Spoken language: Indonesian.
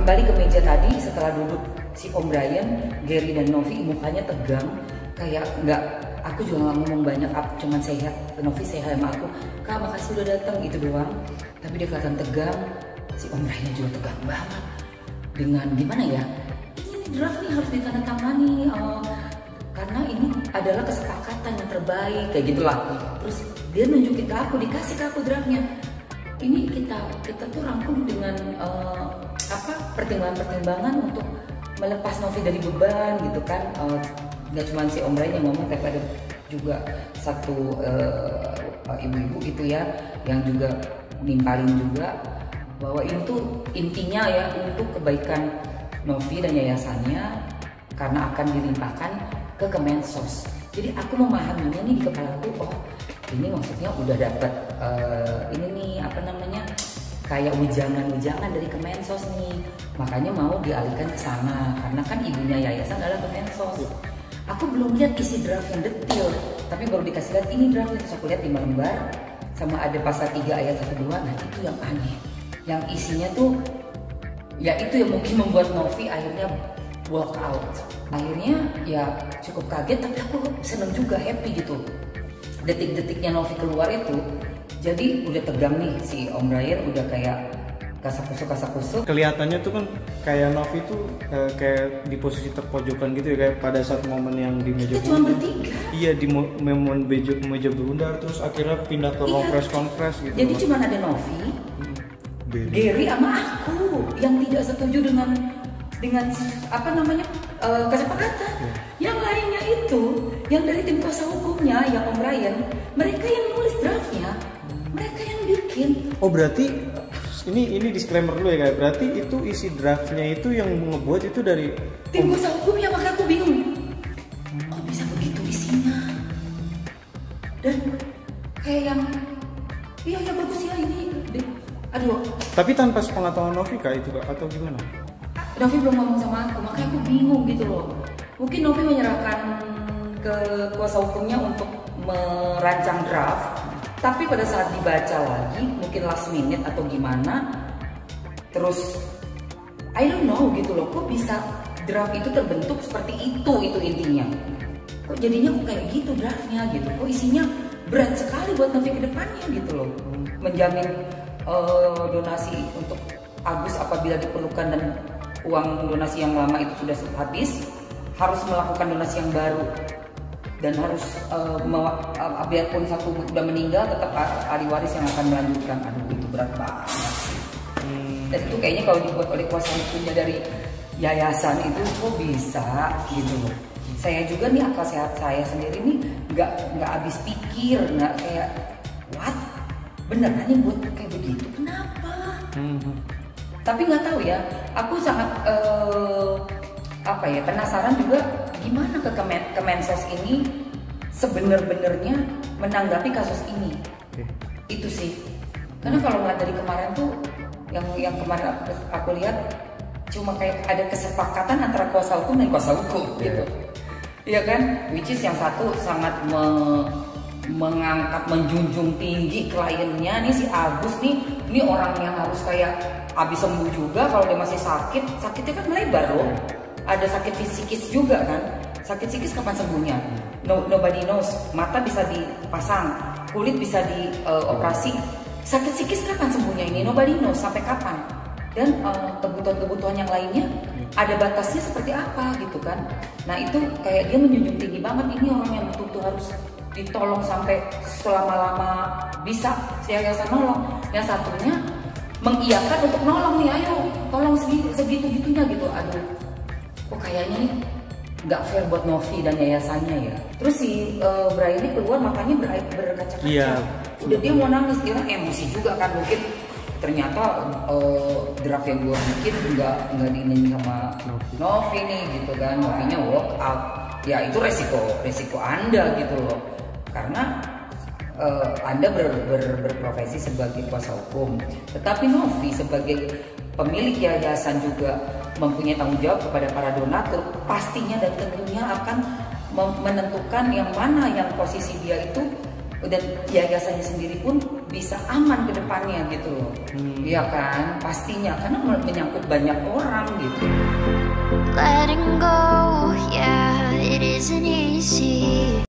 kembali ke meja tadi, setelah duduk si Om Brian, Gary dan Novi mukanya tegang, kayak nggak, aku juga nggak ngomong banyak, cuman saya Novi saya sama aku, Kak makasih udah datang, itu doang. Tapi dia kelihatan tegang, si Om Brian juga tegang banget dengan gimana ya, ini draft nih harus ditandatangani karena ini adalah kesepakatan yang terbaik kayak gitulah. Terus dia nunjukin ke aku, dikasih ke aku draftnya, ini kita tuh rangkum dengan pertimbangan-pertimbangan untuk melepas Novi dari beban gitu kan. Nggak cuma si Om Brian yang ngomong, tapi ada juga satu ibu-ibu gitu ya yang juga nimpalin juga bahwa ini tuh intinya ya untuk kebaikan Novi dan yayasannya karena akan dilimpahkan ke Kemensos. Jadi aku memahaminya nih di kepala aku, oh ini maksudnya udah dapat ini nih apa namanya kayak wejangan dari Kemensos nih, makanya mau dialihkan ke sana karena kan ibunya yayasan adalah Kemensos. Aku belum lihat isi draft yang detail, tapi baru dikasih lihat ini draft, terus aku lihat 5 lembar sama ada pasal 3 ayat 1-2. Nah itu yang aneh, yang isinya tuh ya itu yang mungkin membuat Novi akhirnya walk out. Akhirnya ya cukup kaget, tapi aku seneng juga, happy gitu. Detik-detiknya Novi keluar itu, jadi udah tegang nih si Om Brian, udah kayak kasak-kusuk. Kelihatannya tuh kan kayak Novi tuh kayak di posisi terpojokan gitu ya, kayak pada saat momen yang di meja kita cuma bertiga. Iya, di momen meja bundar, terus akhirnya pindah ke ruang press conference gitu. Jadi cuma ada Novi, Gary sama aku yang tidak setuju dengan apa namanya kesepakatan. Yang lainnya itu yang dari tim kuasa hukumnya, yang Om Brian, mereka yang nulis draftnya, mereka yang bikin. Oh berarti ini disclaimer dulu ya kayak, berarti itu isi draftnya itu yang ngebuat itu dari tim kuasa hukumnya, maka aku bingung. Kok bisa begitu isinya? Dan kayak yang iya ya bagus ya ini. Aduh. Tapi tanpa sepengetahuan Novi kah itu kak atau gimana? Novi belum ngomong sama aku, makanya aku bingung gitu loh. Mungkin Novi menyerahkan ke kuasa hukumnya untuk merancang draft, tapi pada saat dibaca lagi, mungkin last minute atau gimana, terus I don't know gitu loh, kok bisa draft itu terbentuk seperti itu intinya. Kok jadinya kok kayak gitu draftnya gitu, kok isinya berat sekali buat Novi ke depannya gitu loh. Menjamin donasi untuk Agus apabila diperlukan dan uang donasi yang lama itu sudah habis, harus melakukan donasi yang baru dan harus biarpun satu udah meninggal tetap ahli waris yang akan melanjutkan. Aduh itu berat banget sih. Dan itu kayaknya kalau dibuat oleh kuasa hukumnya dari yayasan itu kok bisa gitu loh. Saya juga nih akal sehat saya sendiri nih nggak habis pikir, nggak kayak what beneran nih buat kayak begitu, kenapa? Tapi nggak tahu ya, aku sangat penasaran juga gimana ke Kemensos ini sebenar-benarnya menanggapi kasus ini. Itu sih, karena kalau ngeliat dari kemarin tuh yang kemarin aku lihat cuma kayak ada kesepakatan antara kuasa hukum dan kuasa hukum gitu, iya kan? Which is yang satu sangat mengangkat, menjunjung tinggi kliennya nih si Agus nih, ini orang yang harus kayak habis sembuh juga. Kalau dia masih sakitnya kan melebar loh. Ada sakit psikis juga kan. Sakit psikis kapan sembuhnya? Nobody knows. Mata bisa dipasang, kulit bisa dioperasi. Sakit psikis kapan sembuhnya ini? Nobody knows sampai kapan. Dan kebutuhan-kebutuhan yang lainnya ada batasnya seperti apa gitu kan. Nah itu kayak dia menjunjung tinggi banget, ini orang yang betul-betul harus ditolong sampai selama-lama bisa yayasan nolong. Yang satunya mengiyakan untuk nolong nih, ayo tolong segitu-gitunya gitu. Aduh, kok kayaknya nih nggak fair buat Novi dan yayasannya ya. Terus si Brian ini keluar makanya berkaca-kaca. Iya. Udah dia mau nangis, dia emosi juga kan mungkin. Ternyata draft yang gue bikin nggak diinin sama Novi nih gitu kan. Novinya walk out. Ya itu resiko Anda gitu loh. Karena Anda berprofesi sebagai kuasa hukum, tetapi Novi sebagai pemilik yayasan juga mempunyai tanggung jawab kepada para donatur, pastinya dan tentunya akan menentukan yang mana yang posisi dia itu, dan yayasannya sendiri pun bisa aman ke depannya gitu loh. Iya kan, pastinya karena menyangkut banyak orang gitu. Letting go